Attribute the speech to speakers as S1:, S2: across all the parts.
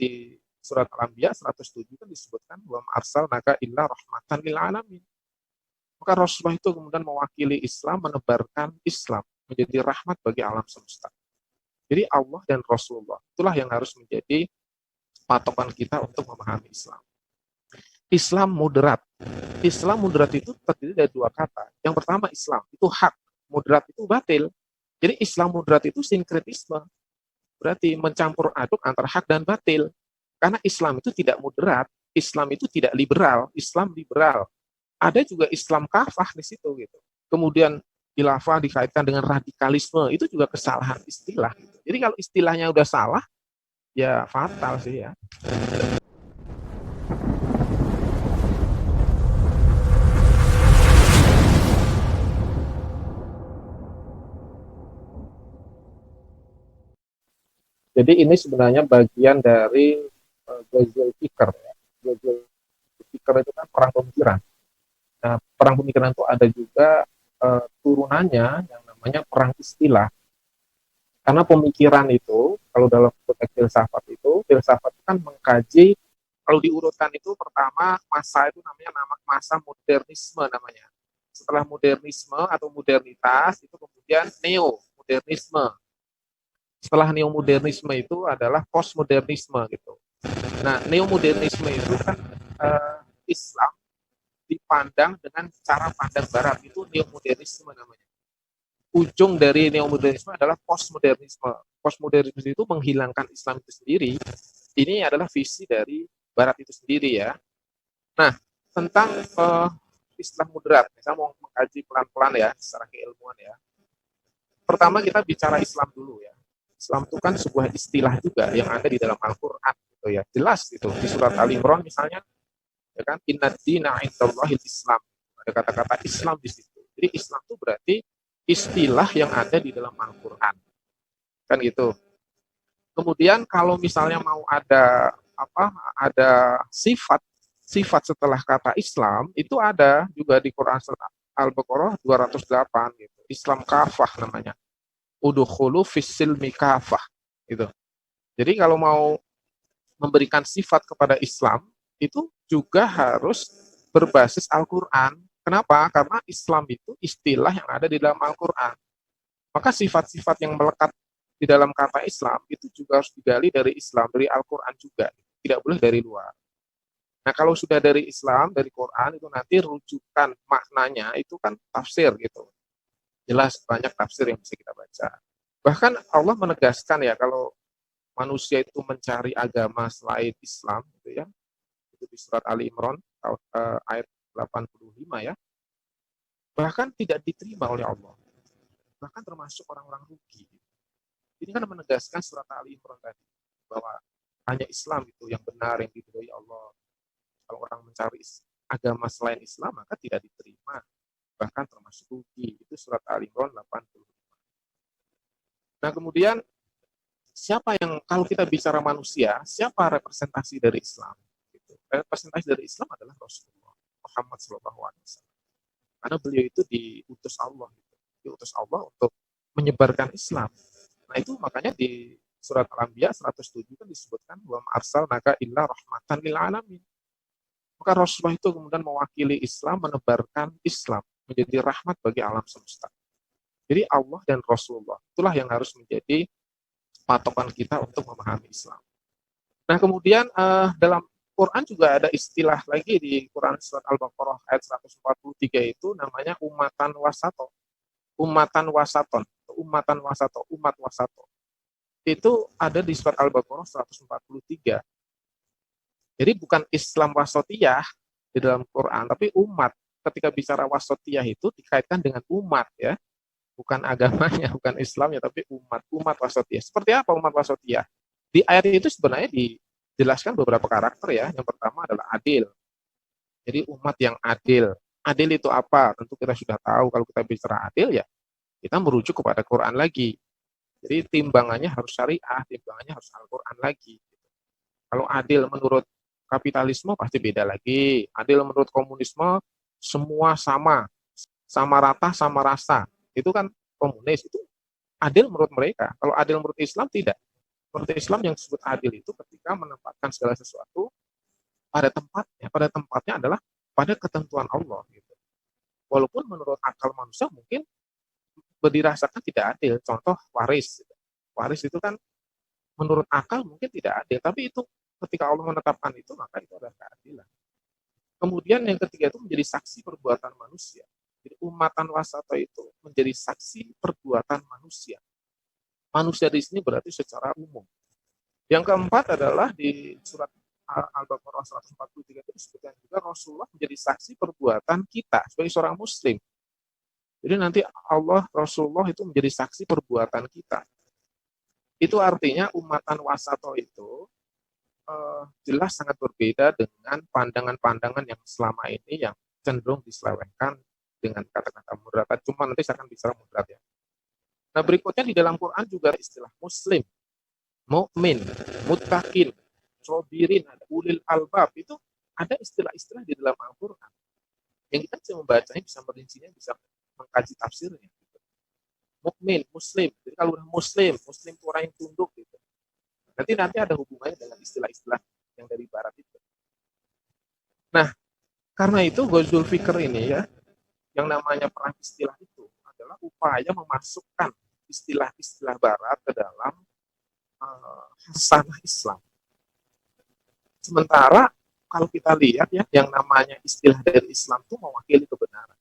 S1: di surat Al-Anbiya 107 kan disebutkan wa arsalnaka illa rahmatan lil alamin. Maka Rasulullah itu kemudian mewakili Islam, menebarkan Islam menjadi rahmat bagi alam semesta. Jadi Allah dan Rasulullah itulah yang harus menjadi patokan kita untuk memahami Islam. Islam moderat. Islam moderat itu terdiri dari dua kata. Yang pertama Islam, itu hak. Moderat itu batil. Jadi Islam moderat itu sinkretisme. Berarti mencampur aduk antara hak dan batil. Karena Islam itu tidak moderat, Islam itu tidak liberal, Islam liberal. Ada juga Islam kafah di situ gitu. Kemudian khilafah dikaitkan dengan radikalisme, itu juga kesalahan istilah. Gitu. Jadi kalau istilahnya udah salah, ya fatal sih ya. Jadi ini sebenarnya bagian dari Ghazal Fikr. Ya. Ghazal Fikr itu kan perang pemikiran. Nah, perang pemikiran itu ada juga turunannya yang namanya perang istilah. Karena pemikiran itu, kalau dalam konteks filsafat itu kan mengkaji, kalau diurutkan itu pertama masa itu namanya masa modernisme namanya. Setelah modernisme atau modernitas itu kemudian neo-modernisme. Setelah neomodernisme itu adalah postmodernisme gitu. Nah, neomodernisme itu kan Islam dipandang dengan cara pandang Barat, itu neomodernisme namanya. Ujung dari neomodernisme adalah postmodernisme. Postmodernisme itu menghilangkan Islam itu sendiri. Ini adalah visi dari Barat itu sendiri ya. Nah, tentang Islam moderat, saya mau mengkaji pelan-pelan ya secara keilmuan ya. Pertama kita bicara Islam dulu ya. Islam itu kan sebuah istilah juga yang ada di dalam Al-Quran gitu ya, jelas itu di surat Al-Imran misalnya ya kan, inna dina indallahil Islam, ada kata-kata Islam di situ. Jadi Islam itu berarti istilah yang ada di dalam Al-Quran kan gitu. Kemudian kalau misalnya mau ada sifat setelah kata Islam itu ada juga di Quran surat Al-Baqarah 208 gitu. Islam kafah namanya. Udkhulu fis-silmi kafah gitu. Jadi kalau mau memberikan sifat kepada Islam itu juga harus berbasis Al-Qur'an. Kenapa? Karena Islam itu istilah yang ada di dalam Al-Qur'an. Maka sifat-sifat yang melekat di dalam kata Islam itu juga harus digali dari Islam, dari Al-Qur'an juga. Tidak boleh dari luar. Nah, kalau sudah dari Islam, dari Quran itu nanti rujukan maknanya itu kan tafsir gitu. Jelas banyak tafsir yang bisa kita baca. Bahkan Allah menegaskan ya kalau manusia itu mencari agama selain Islam gitu ya. Itu di surat Ali Imran ayat 85 ya. Bahkan tidak diterima oleh Allah. Bahkan termasuk orang-orang rugi. Ini kan menegaskan surat Ali Imran tadi bahwa hanya Islam itu yang benar yang diridhoi Allah. Kalau orang mencari agama selain Islam maka tidak diterima. Bahkan termasuk rugi. Itu surat Al-Imran 85. Nah, kemudian siapa yang, kalau kita bicara manusia, siapa representasi dari Islam? Gitu. Representasi dari Islam adalah Rasulullah Muhammad SAW. Karena beliau itu diutus Allah. Gitu. Diutus Allah untuk menyebarkan Islam. Nah, itu makanya di surat Al-Anbiya 107 kan disebutkan wa arsalnaka illa rahmatan lil alamin. Maka Rasulullah itu kemudian mewakili Islam, menebarkan Islam menjadi rahmat bagi alam semesta. Jadi Allah dan Rasulullah itulah yang harus menjadi patokan kita untuk memahami Islam. Nah, kemudian dalam Quran juga ada istilah lagi di Quran surat Al-Baqarah ayat 143 itu namanya umatan wasato. Umatan wasaton, umat wasato. Itu ada di surat Al-Baqarah 143. Jadi bukan Islam wasatiyah di dalam Quran, tapi umat. Ketika bicara wasatiyah itu dikaitkan dengan umat ya. Bukan agamanya, bukan Islamnya, tapi umat wasatiyah. Seperti apa umat wasatiyah? Di ayat itu sebenarnya dijelaskan beberapa karakter ya. Yang pertama adalah adil. Jadi umat yang adil. Adil itu apa? Tentu kita sudah tahu kalau kita bicara adil ya, kita merujuk kepada Quran lagi. Jadi timbangannya harus syariah, timbangannya harus Al-Quran lagi. Kalau adil menurut kapitalisme pasti beda lagi. Adil menurut komunisme semua sama rata, sama rasa. Itu kan komunis, itu adil menurut mereka. Kalau adil menurut Islam tidak. Seperti Islam yang disebut adil itu ketika menempatkan segala sesuatu pada tempatnya adalah pada ketentuan Allah gitu. Walaupun menurut akal manusia mungkin dirasakan tidak adil. Contoh waris. Waris itu kan menurut akal mungkin tidak adil, tapi itu ketika Allah menetapkan itu maka itu adalah keadilan. Kemudian yang ketiga itu menjadi saksi perbuatan manusia. Jadi umatan wasata itu menjadi saksi perbuatan manusia. Manusia di sini berarti secara umum. Yang keempat adalah di surat Al-Baqarah 143 itu disebutkan juga Rasulullah menjadi saksi perbuatan kita sebagai seorang muslim. Jadi nanti Allah, Rasulullah itu menjadi saksi perbuatan kita. Itu artinya umatan wasato itu jelas sangat berbeda dengan pandangan-pandangan yang selama ini yang cenderung diselewengkan dengan kata-kata moderat. Cuma nanti saya akan bicara moderat ya. Nah berikutnya di dalam Quran juga istilah muslim, mukmin, muttaqin, sobirin, ulil albab, itu ada istilah-istilah di dalam Al-Quran yang kita bisa membacanya, bisa merincinya, bisa mengkaji tafsirnya. Mukmin, muslim. Jadi kalau udah muslim itu orang yang tunduk gitu. Nanti ada hubungannya dengan istilah-istilah yang dari barat itu. Nah, karena itu Ghazul Fikr ini ya, yang namanya perang istilah itu adalah upaya memasukkan istilah-istilah barat ke dalam hasanah Islam. Sementara kalau kita lihat ya, yang namanya istilah dari Islam itu mewakili kebenaran.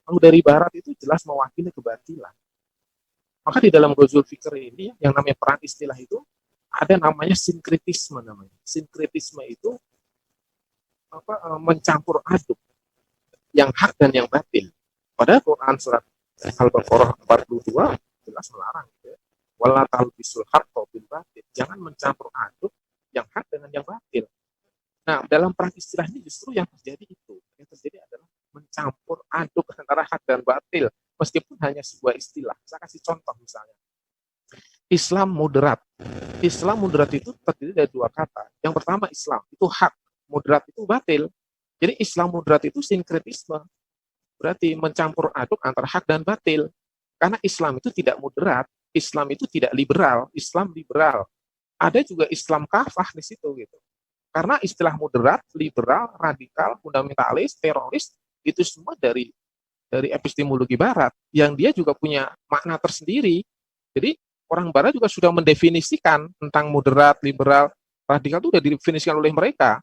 S1: Kalau dari barat itu jelas mewakili kebatilan. Maka di dalam Ghazul Fikr ini yang namanya perang istilah itu ada namanya sinkritisme namanya. Sinkritisme itu mencampur aduk yang hak dan yang batil. Pada Quran surat Al-Baqarah 42 jelas melarang gitu ya. Wala talbisul haqqa bil batil. Jangan mencampur aduk yang hak dengan yang batil. Nah, dalam perang istilah ini justru yang terjadi itu. Yang terjadi adalah mencampur aduk antara hak dan batil. Meskipun hanya sebuah istilah. Saya kasih contoh misalnya. Islam moderat. Islam moderat itu terdiri dari dua kata. Yang pertama Islam, itu hak. Moderat itu batil. Jadi Islam moderat itu sinkretisme. Berarti mencampur aduk antara hak dan batil. Karena Islam itu tidak moderat, Islam itu tidak liberal, Islam liberal. Ada juga Islam kafah di situ gitu. Karena istilah moderat, liberal, radikal, fundamentalis, teroris itu semua dari epistemologi barat yang dia juga punya makna tersendiri. Jadi orang barat juga sudah mendefinisikan tentang moderat, liberal, radikal itu sudah didefinisikan oleh mereka.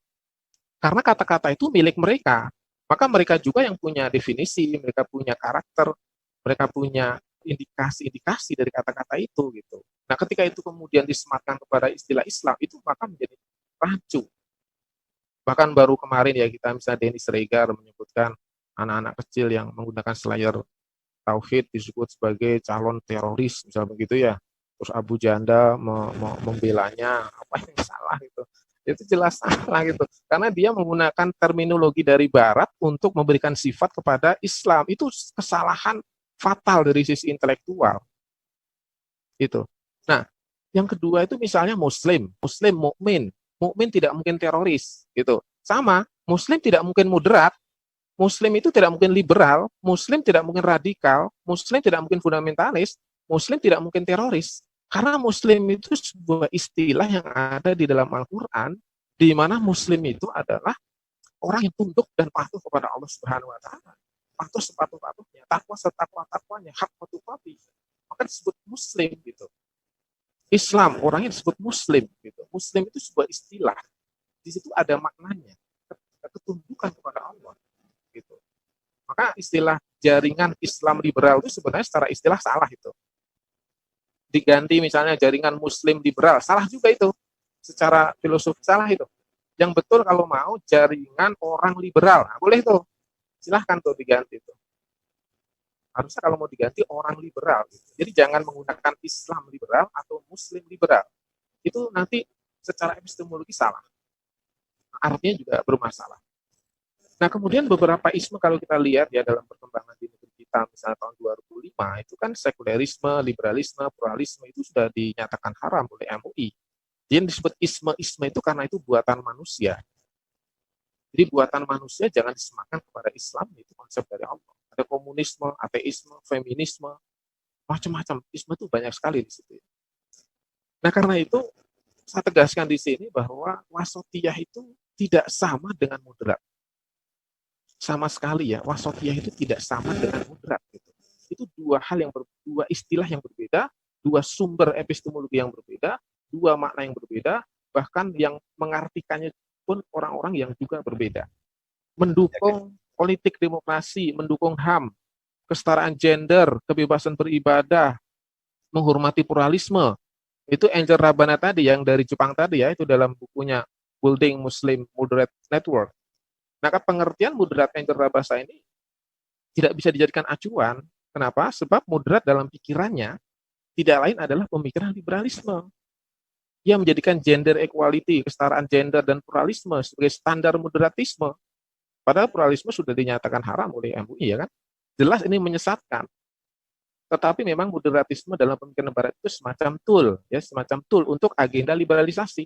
S1: Karena kata-kata itu milik mereka. Maka mereka juga yang punya definisi, mereka punya karakter, mereka punya indikasi-indikasi dari kata-kata itu gitu. Nah, ketika itu kemudian disematkan kepada istilah Islam, itu maka menjadi rancu. Bahkan baru kemarin ya kita misalnya Dennis Regar menyebutkan anak-anak kecil yang menggunakan selayar tauhid disebut sebagai calon teroris, misalnya begitu ya. Terus Abu Janda membelanya, apa yang salah gitu. Itu jelas salah gitu. Karena dia menggunakan terminologi dari barat untuk memberikan sifat kepada Islam. Itu kesalahan fatal dari sisi intelektual. Itu. Nah, yang kedua itu misalnya muslim mukmin. Mukmin tidak mungkin teroris gitu. Sama, muslim tidak mungkin moderat, muslim itu tidak mungkin liberal, muslim tidak mungkin radikal, muslim tidak mungkin fundamentalis, muslim tidak mungkin teroris. Karena muslim itu sebuah istilah yang ada di dalam Al-Quran, di mana muslim itu adalah orang yang tunduk dan patuh kepada Allah Subhanahu wa taala. Patuh sepatuh-patuhnya, takwa setakwa-takwanya, hak tuqati. Maka disebut muslim gitu. Islam, orangnya disebut muslim gitu. Muslim itu sebuah istilah. Di situ ada maknanya, ketundukan kepada Allah gitu. Maka istilah jaringan Islam liberal itu sebenarnya secara istilah salah itu. Diganti misalnya jaringan Muslim liberal, salah juga itu. Secara filosofi salah itu. Yang betul kalau mau jaringan orang liberal, nah, boleh tuh. Silahkan tuh diganti tuh. Harusnya kalau mau diganti orang liberal. Gitu. Jadi jangan menggunakan Islam liberal atau Muslim liberal. Itu nanti secara epistemologi salah. Artinya juga bermasalah. Nah, kemudian beberapa isme kalau kita lihat ya dalam perkembangan di negeri kita, misalnya tahun 2005, itu kan sekulerisme, liberalisme, pluralisme itu sudah dinyatakan haram oleh MUI. Jadi yang disebut isme-isme itu karena itu buatan manusia. Jadi buatan manusia jangan disematkan kepada Islam, itu konsep dari Allah. Ada komunisme, ateisme, feminisme, macam-macam. Isme itu banyak sekali di situ. Nah, karena itu saya tegaskan di sini bahwa wasatiyah itu tidak sama dengan moderat. Sama sekali ya, wasatiyah itu tidak sama dengan moderat gitu. Itu dua istilah yang berbeda, dua sumber epistemologi yang berbeda, dua makna yang berbeda, bahkan yang mengartikannya pun orang-orang yang juga berbeda. Mendukung politik demokrasi, mendukung HAM, kesetaraan gender, kebebasan beribadah, menghormati pluralisme. Itu Angel Rabana tadi yang dari Jepang tadi ya, itu dalam bukunya Building Muslim Moderate Network. Nah, pengertian moderat Angel Rabasa ini tidak bisa dijadikan acuan. Kenapa? Sebab moderat dalam pikirannya tidak lain adalah pemikiran liberalisme. Ia menjadikan gender equality, kesetaraan gender dan pluralisme sebagai standar moderatisme. Padahal pluralisme sudah dinyatakan haram oleh MUI, ya kan? Jelas ini menyesatkan. Tetapi memang moderatisme dalam pemikiran barat itu semacam tool untuk agenda liberalisasi.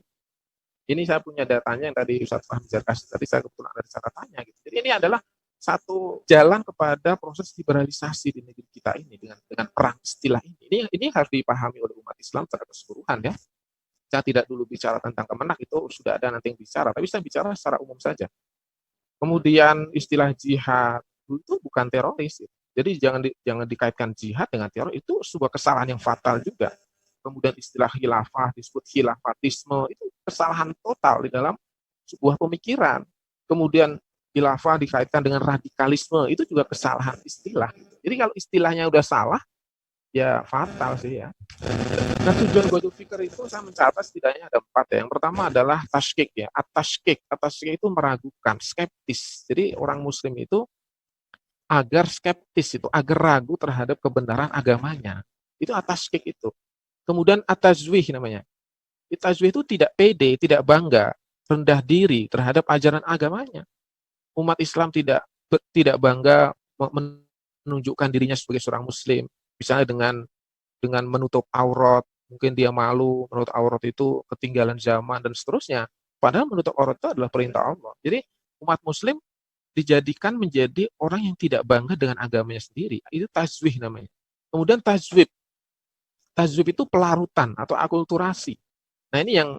S1: Ini saya punya datanya yang tadi Ustaz Fahmi kasih, tadi saya kebetulan ada catatannya gitu. Jadi ini adalah satu jalan kepada proses liberalisasi di negeri kita ini dengan perang istilah ini. Ini harus dipahami oleh umat Islam secara keseluruhan ya. Saya tidak dulu bicara tentang Kemenak, itu sudah ada nanti yang bicara, tapi saya bicara secara umum saja. Kemudian istilah jihad itu bukan teroris. Jadi jangan dikaitkan jihad dengan teror, itu sebuah kesalahan yang fatal juga. Kemudian istilah khilafah disebut khilafatisme, itu kesalahan total di dalam sebuah pemikiran. Kemudian khilafah dikaitkan dengan radikalisme, itu juga kesalahan istilah. Jadi kalau istilahnya udah salah, ya fatal sih ya. Nah, tujuan Ghazul Fikr itu saya mencatat setidaknya ada 4 ya. Yang pertama adalah tashkik ya. At-tashkik itu meragukan, skeptis. Jadi orang muslim itu agar skeptis itu, agar ragu terhadap kebenaran agamanya. Itu at-tashkik itu. Kemudian at-tazwih namanya. Tazwih itu tidak pede, tidak bangga, rendah diri terhadap ajaran agamanya. Umat Islam tidak bangga menunjukkan dirinya sebagai seorang muslim, misalnya dengan menutup aurat, mungkin dia malu menutup aurat itu ketinggalan zaman dan seterusnya. Padahal menutup aurat itu adalah perintah Allah. Jadi umat muslim dijadikan menjadi orang yang tidak bangga dengan agamanya sendiri. Itu tazwih namanya. Kemudian tajwib. Tajwib itu pelarutan atau akulturasi. Nah, ini yang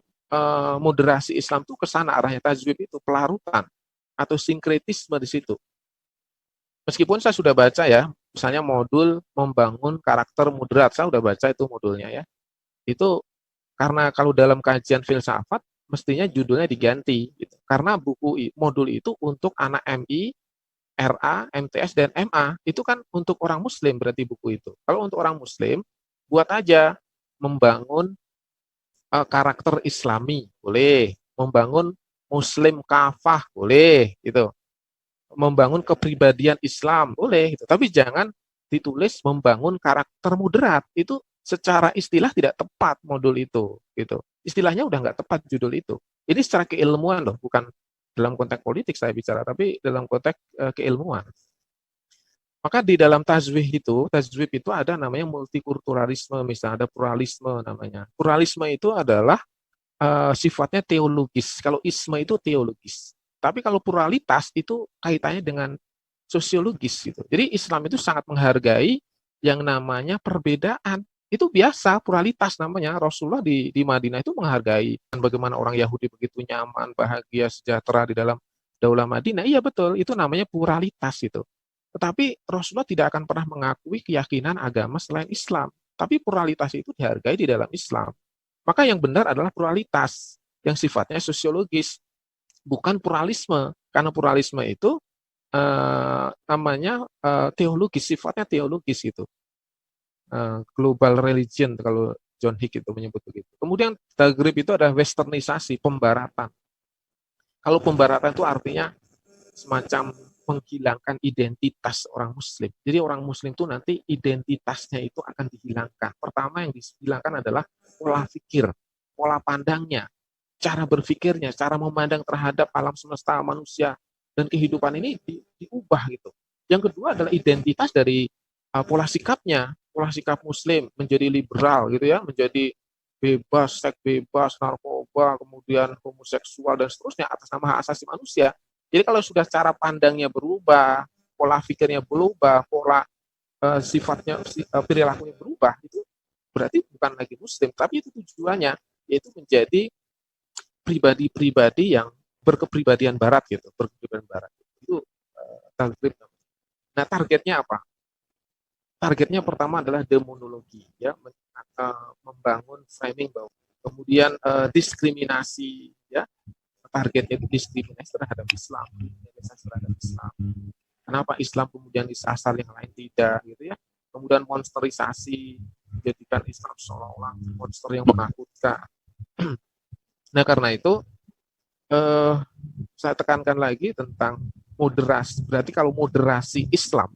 S1: moderasi Islam itu ke sana arahnya. Tajwib itu pelarutan atau sinkretisme di situ. Meskipun saya sudah baca ya, misalnya modul membangun karakter moderat, saya sudah baca itu modulnya ya. Itu karena kalau dalam kajian filsafat mestinya judulnya diganti gitu. Karena modul itu untuk anak MI, RA, MTS dan MA. Itu kan untuk orang muslim berarti buku itu. Kalau untuk orang muslim buat aja membangun karakter Islami, boleh. Membangun muslim kafah, boleh gitu. Membangun kepribadian Islam, boleh gitu. Tapi jangan ditulis membangun karakter moderat. Itu secara istilah tidak tepat modul itu gitu. Istilahnya udah nggak tepat judul itu. Ini secara keilmuan loh, bukan dalam konteks politik saya bicara, tapi dalam konteks keilmuan. Maka di dalam tajwid itu ada namanya multikulturalisme, misalnya ada pluralisme namanya. Pluralisme itu adalah sifatnya teologis. Kalau isme itu teologis. Tapi kalau pluralitas itu kaitannya dengan sosiologis gitu. Jadi Islam itu sangat menghargai yang namanya perbedaan. Itu biasa, pluralitas namanya. Rasulullah di Madinah itu menghargai bagaimana orang Yahudi begitu nyaman, bahagia, sejahtera di dalam daulah Madinah. Iya betul, itu namanya pluralitas itu. Tetapi Rasulullah tidak akan pernah mengakui keyakinan agama selain Islam. Tapi pluralitas itu dihargai di dalam Islam. Maka yang benar adalah pluralitas yang sifatnya sosiologis, bukan pluralisme. Karena pluralisme itu namanya teologis, sifatnya teologis itu. Global religion kalau John Hick itu menyebut begitu. Kemudian tagrib itu adalah westernisasi, pembaratan. Kalau pembaratan itu artinya semacam menghilangkan identitas orang muslim. Jadi orang muslim itu nanti identitasnya itu akan dihilangkan. Pertama yang dihilangkan adalah pola pikir, pola pandangnya, cara berpikirnya, cara memandang terhadap alam semesta, manusia, dan kehidupan ini diubah gitu. Yang kedua adalah identitas dari pola sikapnya, pola sikap muslim menjadi liberal gitu ya, menjadi bebas, seks bebas, narkoba, kemudian homoseksual dan seterusnya atas nama hak asasi manusia. Jadi kalau sudah cara pandangnya berubah, pola pikirnya berubah, pola sifatnya perilakunya berubah, itu berarti bukan lagi muslim, tapi itu tujuannya, yaitu menjadi pribadi-pribadi yang berkepribadian barat gitu, berkepribadian barat. Itu Taghrib. Nah, targetnya apa? Targetnya pertama adalah demonologi, ya, membangun framing bahwa kemudian diskriminasi, ya, targetnya itu diskriminasi terhadap Islam, terhadap Islam. Kenapa Islam kemudian disasar yang lain tidak, gitu ya? Kemudian monsterisasi, menjadikan Islam seolah-olah monster yang menakutkan. Nah, karena itu saya tekankan lagi tentang moderasi. Berarti kalau moderasi Islam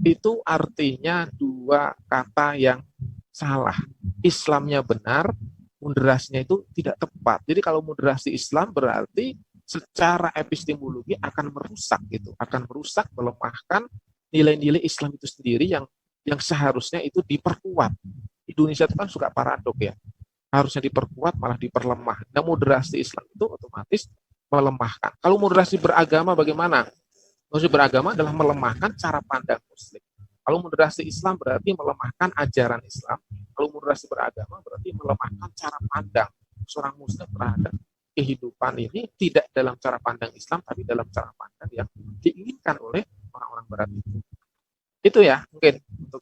S1: itu artinya dua kata yang salah. Islamnya benar, moderasinya itu tidak tepat. Jadi kalau moderasi Islam berarti secara epistemologi akan merusak gitu, akan merusak, melemahkan nilai-nilai Islam itu sendiri yang seharusnya itu diperkuat. Indonesia itu kan suka paradok ya, harusnya diperkuat malah diperlemah. Nah, moderasi Islam itu otomatis melemahkan. Kalau moderasi beragama bagaimana? Moderasi beragama adalah melemahkan cara pandang Muslim. Kalau moderasi Islam berarti melemahkan ajaran Islam. Kalau moderasi beragama berarti melemahkan cara pandang seorang Muslim terhadap kehidupan ini, tidak dalam cara pandang Islam, tapi dalam cara pandang yang diinginkan oleh orang-orang Barat itu. Itu ya mungkin untuk